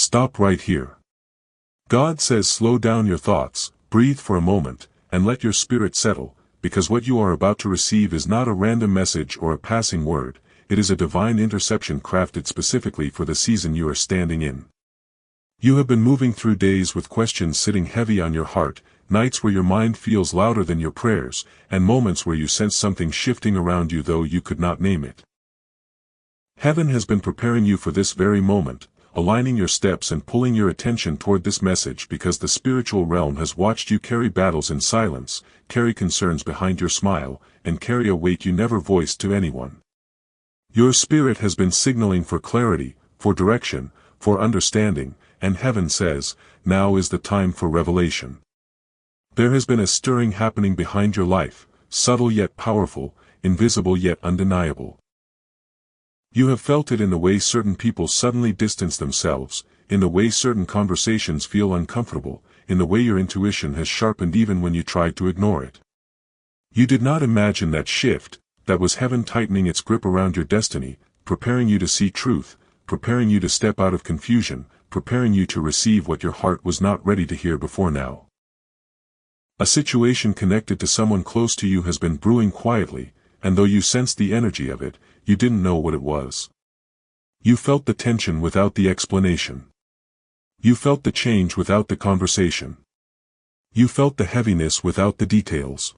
Stop right here. God says slow down your thoughts, breathe for a moment, and let your spirit settle, because what you are about to receive is not a random message or a passing word, it is a divine interception crafted specifically for the season you are standing in. You have been moving through days with questions sitting heavy on your heart, nights where your mind feels louder than your prayers, and moments where you sense something shifting around you though you could not name it. Heaven has been preparing you for this very moment, aligning your steps and pulling your attention toward this message because the spiritual realm has watched you carry battles in silence, carry concerns behind your smile, and carry a weight you never voiced to anyone. Your spirit has been signaling for clarity, for direction, for understanding, and heaven says, now is the time for revelation. There has been a stirring happening behind your life, subtle yet powerful, invisible yet undeniable. You have felt it in the way certain people suddenly distance themselves, in the way certain conversations feel uncomfortable, in the way your intuition has sharpened even when you tried to ignore it. You did not imagine that shift, that was heaven tightening its grip around your destiny, preparing you to see truth, preparing you to step out of confusion, preparing you to receive what your heart was not ready to hear before now. A situation connected to someone close to you has been brewing quietly, and though you sensed the energy of it, you didn't know what it was. You felt the tension without the explanation. You felt the change without the conversation. You felt the heaviness without the details.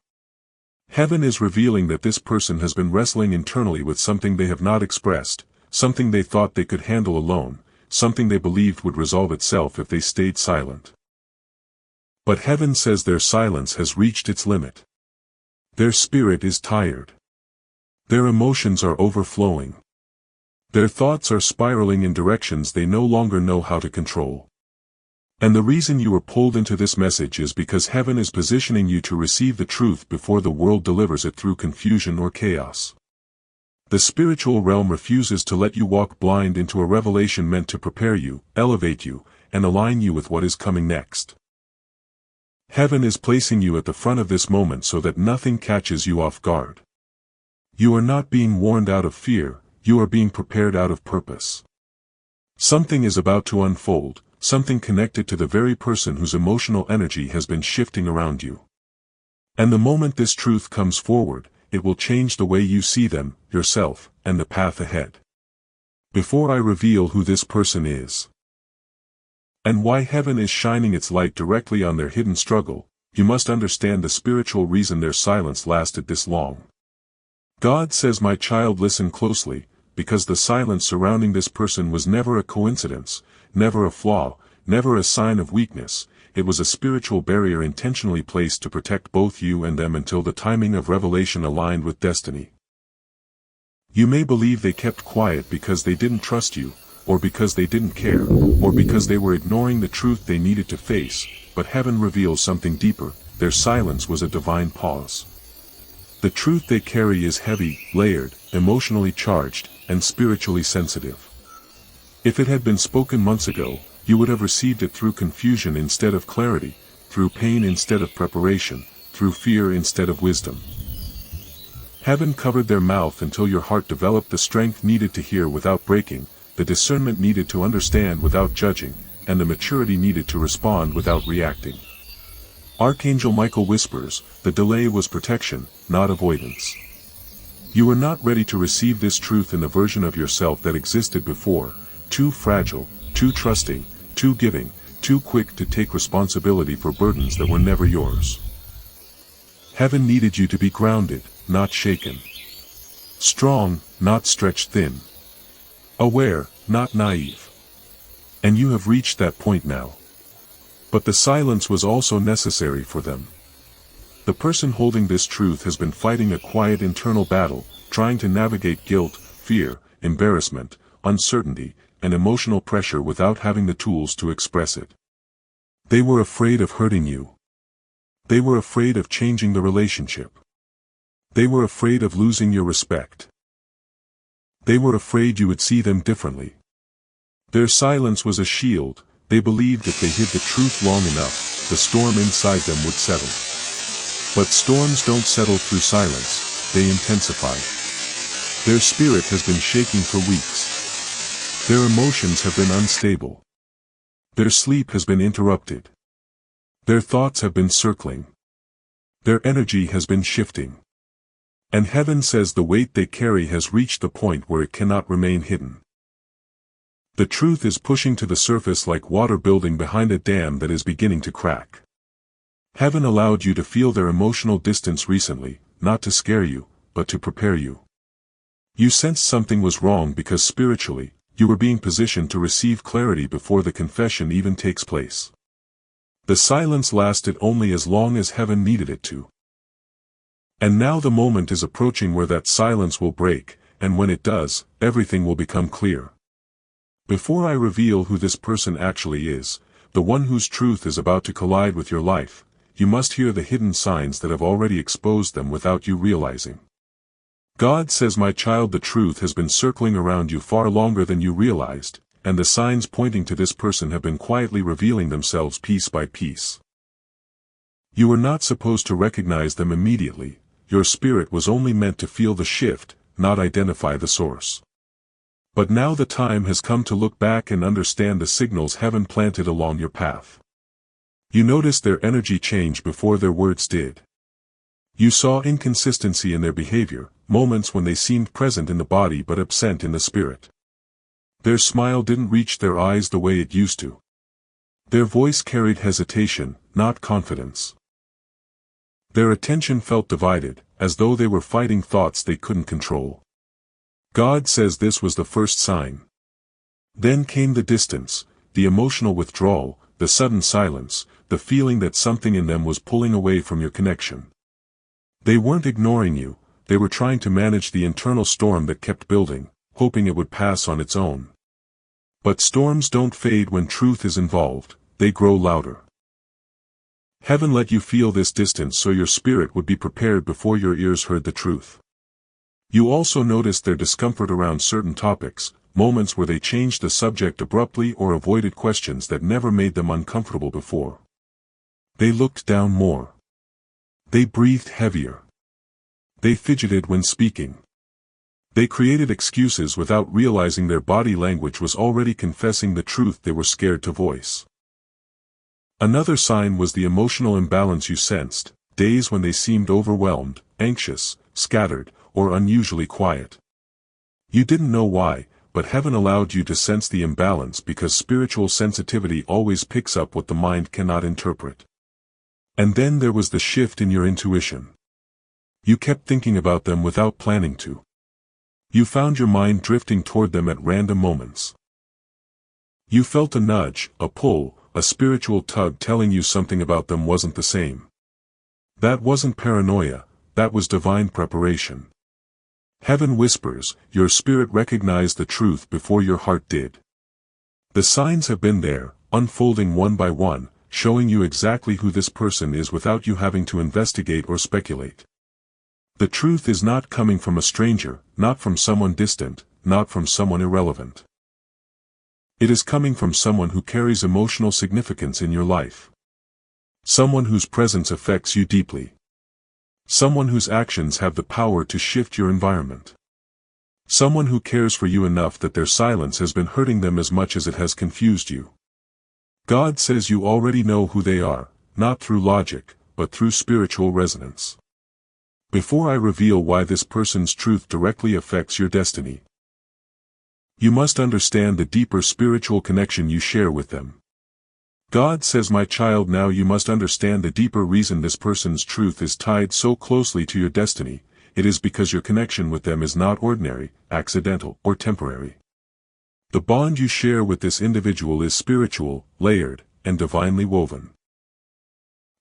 Heaven is revealing that this person has been wrestling internally with something they have not expressed, something they thought they could handle alone, something they believed would resolve itself if they stayed silent. But heaven says their silence has reached its limit. Their spirit is tired. Their emotions are overflowing. Their thoughts are spiraling in directions they no longer know how to control. And the reason you were pulled into this message is because heaven is positioning you to receive the truth before the world delivers it through confusion or chaos. The spiritual realm refuses to let you walk blind into a revelation meant to prepare you, elevate you, and align you with what is coming next. Heaven is placing you at the front of this moment so that nothing catches you off guard. You are not being warned out of fear, you are being prepared out of purpose. Something is about to unfold, something connected to the very person whose emotional energy has been shifting around you. And the moment this truth comes forward, it will change the way you see them, yourself, and the path ahead. Before I reveal who this person is, and why heaven is shining its light directly on their hidden struggle, you must understand the spiritual reason their silence lasted this long. God says, my child, listen closely, because the silence surrounding this person was never a coincidence, never a flaw, never a sign of weakness, it was a spiritual barrier intentionally placed to protect both you and them until the timing of revelation aligned with destiny. You may believe they kept quiet because they didn't trust you, or because they didn't care, or because they were ignoring the truth they needed to face, but heaven reveals something deeper. Their silence was a divine pause. The truth they carry is heavy, layered, emotionally charged, and spiritually sensitive. If it had been spoken months ago, you would have received it through confusion instead of clarity, through pain instead of preparation, through fear instead of wisdom. Heaven covered their mouth until your heart developed the strength needed to hear without breaking, the discernment needed to understand without judging, and the maturity needed to respond without reacting. Archangel Michael whispers, the delay was protection, not avoidance. You were not ready to receive this truth in the version of yourself that existed before, too fragile, too trusting, too giving, too quick to take responsibility for burdens that were never yours. Heaven needed you to be grounded, not shaken. Strong, not stretched thin. Aware, not naive. And you have reached that point now. But the silence was also necessary for them. The person holding this truth has been fighting a quiet internal battle, trying to navigate guilt, fear, embarrassment, uncertainty, and emotional pressure without having the tools to express it. They were afraid of hurting you. They were afraid of changing the relationship. They were afraid of losing your respect. They were afraid you would see them differently. Their silence was a shield. They believed if they hid the truth long enough, the storm inside them would settle. But storms don't settle through silence, they intensify. Their spirit has been shaking for weeks. Their emotions have been unstable. Their sleep has been interrupted. Their thoughts have been circling. Their energy has been shifting. And heaven says the weight they carry has reached the point where it cannot remain hidden. The truth is pushing to the surface like water building behind a dam that is beginning to crack. Heaven allowed you to feel their emotional distance recently, not to scare you, but to prepare you. You sensed something was wrong because spiritually, you were being positioned to receive clarity before the confession even takes place. The silence lasted only as long as heaven needed it to. And now the moment is approaching where that silence will break, and when it does, everything will become clear. Before I reveal who this person actually is, the one whose truth is about to collide with your life, you must hear the hidden signs that have already exposed them without you realizing. God says, my child, the truth has been circling around you far longer than you realized, and the signs pointing to this person have been quietly revealing themselves piece by piece. You were not supposed to recognize them immediately. Your spirit was only meant to feel the shift, not identify the source. But now the time has come to look back and understand the signals heaven planted along your path. You noticed their energy change before their words did. You saw inconsistency in their behavior, moments when they seemed present in the body but absent in the spirit. Their smile didn't reach their eyes the way it used to. Their voice carried hesitation, not confidence. Their attention felt divided, as though they were fighting thoughts they couldn't control. God says this was the first sign. Then came the distance, the emotional withdrawal, the sudden silence, the feeling that something in them was pulling away from your connection. They weren't ignoring you, they were trying to manage the internal storm that kept building, hoping it would pass on its own. But storms don't fade when truth is involved, they grow louder. Heaven let you feel this distance so your spirit would be prepared before your ears heard the truth. You also noticed their discomfort around certain topics, moments where they changed the subject abruptly or avoided questions that never made them uncomfortable before. They looked down more. They breathed heavier. They fidgeted when speaking. They created excuses without realizing their body language was already confessing the truth they were scared to voice. Another sign was the emotional imbalance you sensed, days when they seemed overwhelmed, anxious, scattered, or unusually quiet. You didn't know why, but heaven allowed you to sense the imbalance because spiritual sensitivity always picks up what the mind cannot interpret. And then there was the shift in your intuition. You kept thinking about them without planning to. You found your mind drifting toward them at random moments. You felt a nudge, a pull, a spiritual tug telling you something about them wasn't the same. That wasn't paranoia, that was divine preparation. Heaven whispers, your spirit recognized the truth before your heart did. The signs have been there, unfolding one by one, showing you exactly who this person is without you having to investigate or speculate. The truth is not coming from a stranger, not from someone distant, not from someone irrelevant. It is coming from someone who carries emotional significance in your life. Someone whose presence affects you deeply. Someone whose actions have the power to shift your environment. Someone who cares for you enough that their silence has been hurting them as much as it has confused you. God says you already know who they are, not through logic, but through spiritual resonance. Before I reveal why this person's truth directly affects your destiny, you must understand the deeper spiritual connection you share with them. God says, my child, now you must understand the deeper reason this person's truth is tied so closely to your destiny. It is because your connection with them is not ordinary, accidental, or temporary. The bond you share with this individual is spiritual, layered, and divinely woven.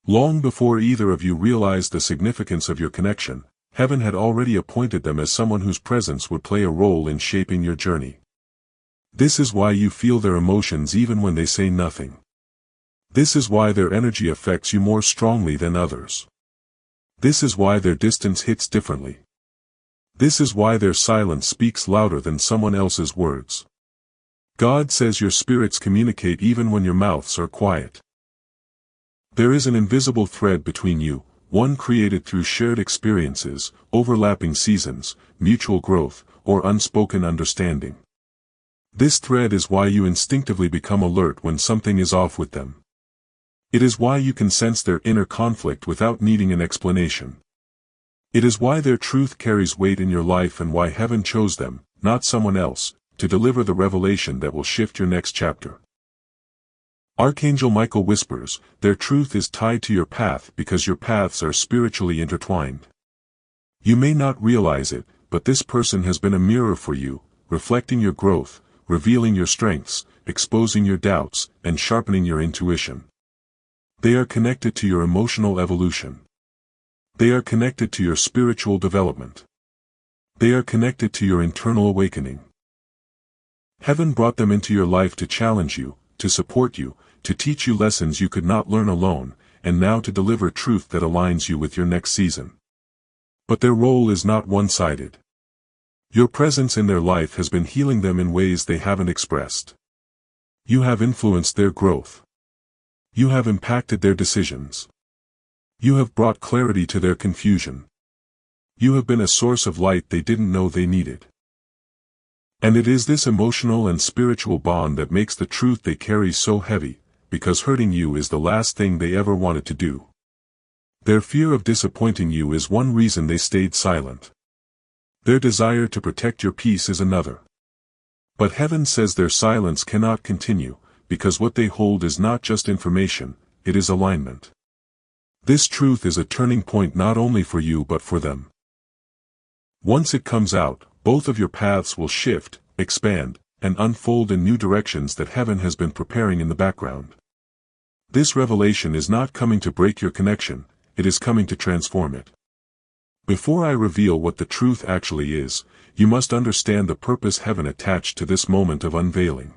Long before either of you realized the significance of your connection, heaven had already appointed them as someone whose presence would play a role in shaping your journey. This is why you feel their emotions even when they say nothing. This is why their energy affects you more strongly than others. This is why their distance hits differently. This is why their silence speaks louder than someone else's words. God says your spirits communicate even when your mouths are quiet. There is an invisible thread between you, one created through shared experiences, overlapping seasons, mutual growth, or unspoken understanding. This thread is why you instinctively become alert when something is off with them. It is why you can sense their inner conflict without needing an explanation. It is why their truth carries weight in your life and why heaven chose them, not someone else, to deliver the revelation that will shift your next chapter. Archangel Michael whispers, their truth is tied to your path because your paths are spiritually intertwined. You may not realize it, but this person has been a mirror for you, reflecting your growth, revealing your strengths, exposing your doubts, and sharpening your intuition. They are connected to your emotional evolution. They are connected to your spiritual development. They are connected to your internal awakening. Heaven brought them into your life to challenge you, to support you, to teach you lessons you could not learn alone, and now to deliver truth that aligns you with your next season. But their role is not one-sided. Your presence in their life has been healing them in ways they haven't expressed. You have influenced their growth. You have impacted their decisions. You have brought clarity to their confusion. You have been a source of light they didn't know they needed. And it is this emotional and spiritual bond that makes the truth they carry so heavy, because hurting you is the last thing they ever wanted to do. Their fear of disappointing you is one reason they stayed silent. Their desire to protect your peace is another. But heaven says their silence cannot continue, because what they hold is not just information, it is alignment. This truth is a turning point not only for you but for them. Once it comes out, both of your paths will shift, expand, and unfold in new directions that heaven has been preparing in the background. This revelation is not coming to break your connection, it is coming to transform it. Before I reveal what the truth actually is, you must understand the purpose heaven attached to this moment of unveiling.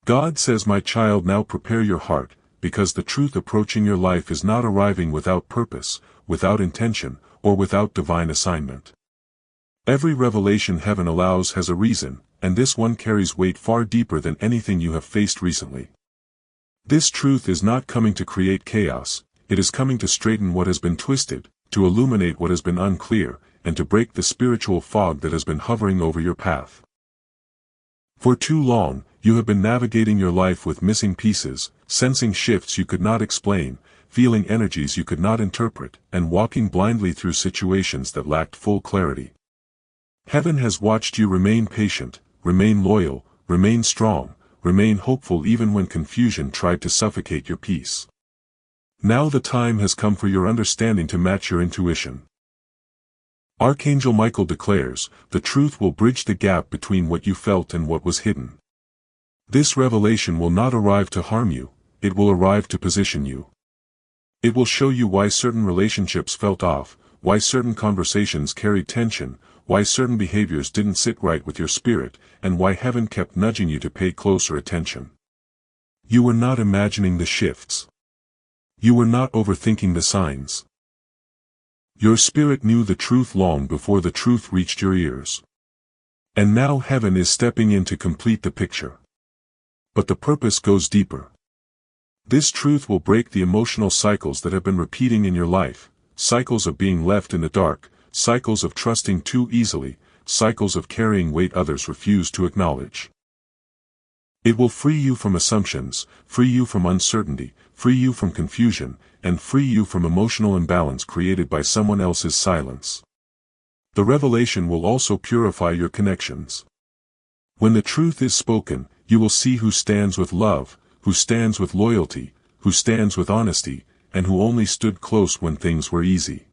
God says, my child, now prepare your heart, because the truth approaching your life is not arriving without purpose, without intention, or without divine assignment. Every revelation heaven allows has a reason, and this one carries weight far deeper than anything you have faced recently. This truth is not coming to create chaos, it is coming to straighten what has been twisted, to illuminate what has been unclear, and to break the spiritual fog that has been hovering over your path. For too long, you have been navigating your life with missing pieces, sensing shifts you could not explain, feeling energies you could not interpret, and walking blindly through situations that lacked full clarity. Heaven has watched you remain patient, remain loyal, remain strong, remain hopeful even when confusion tried to suffocate your peace. Now the time has come for your understanding to match your intuition. Archangel Michael declares, the truth will bridge the gap between what you felt and what was hidden. This revelation will not arrive to harm you, it will arrive to position you. It will show you why certain relationships felt off, why certain conversations carried tension, why certain behaviors didn't sit right with your spirit, and why heaven kept nudging you to pay closer attention. You were not imagining the shifts. You were not overthinking the signs. Your spirit knew the truth long before the truth reached your ears. And now heaven is stepping in to complete the picture. But the purpose goes deeper. This truth will break the emotional cycles that have been repeating in your life, cycles of being left in the dark, cycles of trusting too easily, cycles of carrying weight others refuse to acknowledge. It will free you from assumptions, free you from uncertainty, free you from confusion, and free you from emotional imbalance created by someone else's silence. The revelation will also purify your connections. When the truth is spoken, you will see who stands with love, who stands with loyalty, who stands with honesty, and who only stood close when things were easy.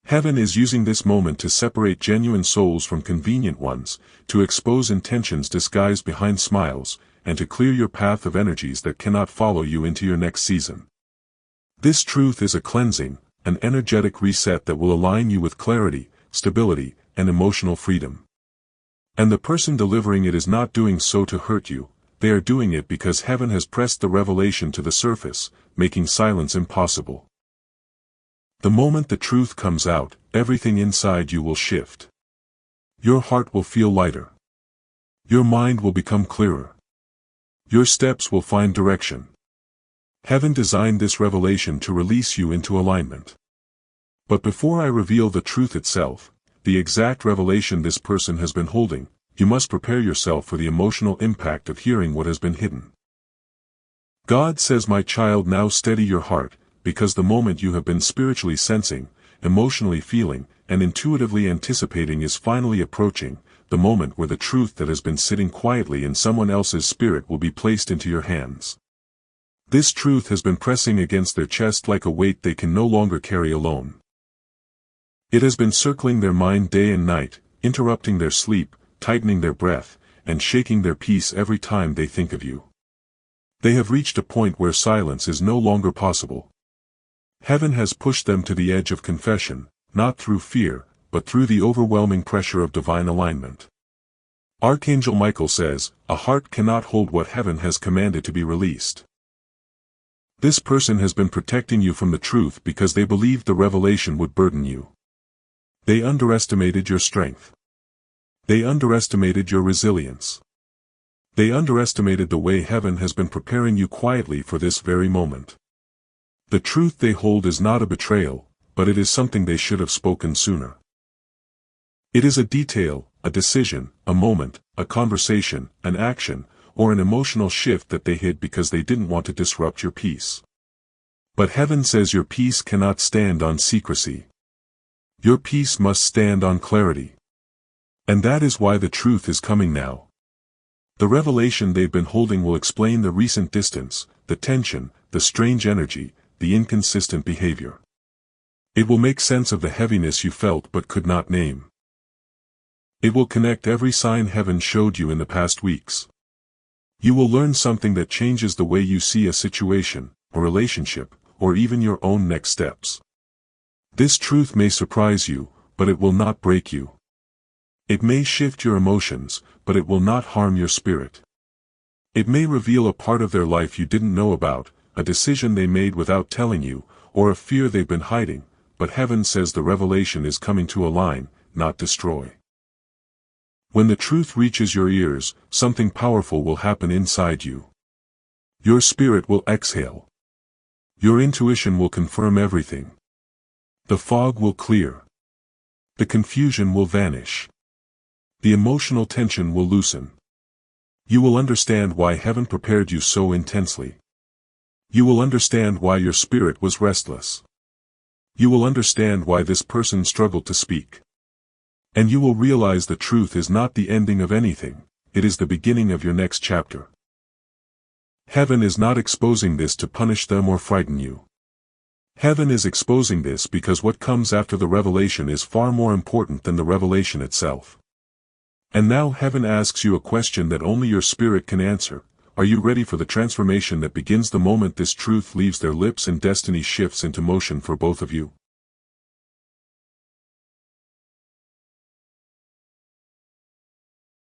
Heaven is using this moment to separate genuine souls from convenient ones, to expose intentions disguised behind smiles, and to clear your path of energies that cannot follow you into your next season. This truth is a cleansing, an energetic reset that will align you with clarity, stability, and emotional freedom. And the person delivering it is not doing so to hurt you, they are doing it because heaven has pressed the revelation to the surface, making silence impossible. The moment the truth comes out, everything inside you will shift. Your heart will feel lighter. Your mind will become clearer. Your steps will find direction. Heaven designed this revelation to release you into alignment. But before I reveal the truth itself, the exact revelation this person has been holding, you must prepare yourself for the emotional impact of hearing what has been hidden. God says, my child, now steady your heart, because the moment you have been spiritually sensing, emotionally feeling, and intuitively anticipating is finally approaching, the moment where the truth that has been sitting quietly in someone else's spirit will be placed into your hands. This truth has been pressing against their chest like a weight they can no longer carry alone. It has been circling their mind day and night, interrupting their sleep, tightening their breath, and shaking their peace every time they think of you. They have reached a point where silence is no longer possible. Heaven has pushed them to the edge of confession, not through fear, but through the overwhelming pressure of divine alignment. Archangel Michael says, a heart cannot hold what heaven has commanded to be released. This person has been protecting you from the truth because they believed the revelation would burden you. They underestimated your strength. They underestimated your resilience. They underestimated the way heaven has been preparing you quietly for this very moment. The truth they hold is not a betrayal, but it is something they should have spoken sooner. It is a detail, a decision, a moment, a conversation, an action, or an emotional shift that they hid because they didn't want to disrupt your peace. But heaven says your peace cannot stand on secrecy. Your peace must stand on clarity. And that is why the truth is coming now. The revelation they've been holding will explain the recent distance, the tension, the strange energy, the inconsistent behavior. It will make sense of the heaviness you felt but could not name. It will connect every sign heaven showed you in the past weeks. You will learn something that changes the way you see a situation, a relationship, or even your own next steps. This truth may surprise you, but it will not break you. It may shift your emotions, but it will not harm your spirit. It may reveal a part of their life you didn't know about, a decision they made without telling you, or a fear they've been hiding, but heaven says the revelation is coming to align, not destroy. When the truth reaches your ears, something powerful will happen inside you. Your spirit will exhale. Your intuition will confirm everything. The fog will clear. The confusion will vanish. The emotional tension will loosen. You will understand why heaven prepared you so intensely. You will understand why your spirit was restless. You will understand why this person struggled to speak. And you will realize the truth is not the ending of anything, it is the beginning of your next chapter. Heaven is not exposing this to punish them or frighten you. Heaven is exposing this because what comes after the revelation is far more important than the revelation itself. And now heaven asks you a question that only your spirit can answer. Are you ready for the transformation that begins the moment this truth leaves their lips and destiny shifts into motion for both of you?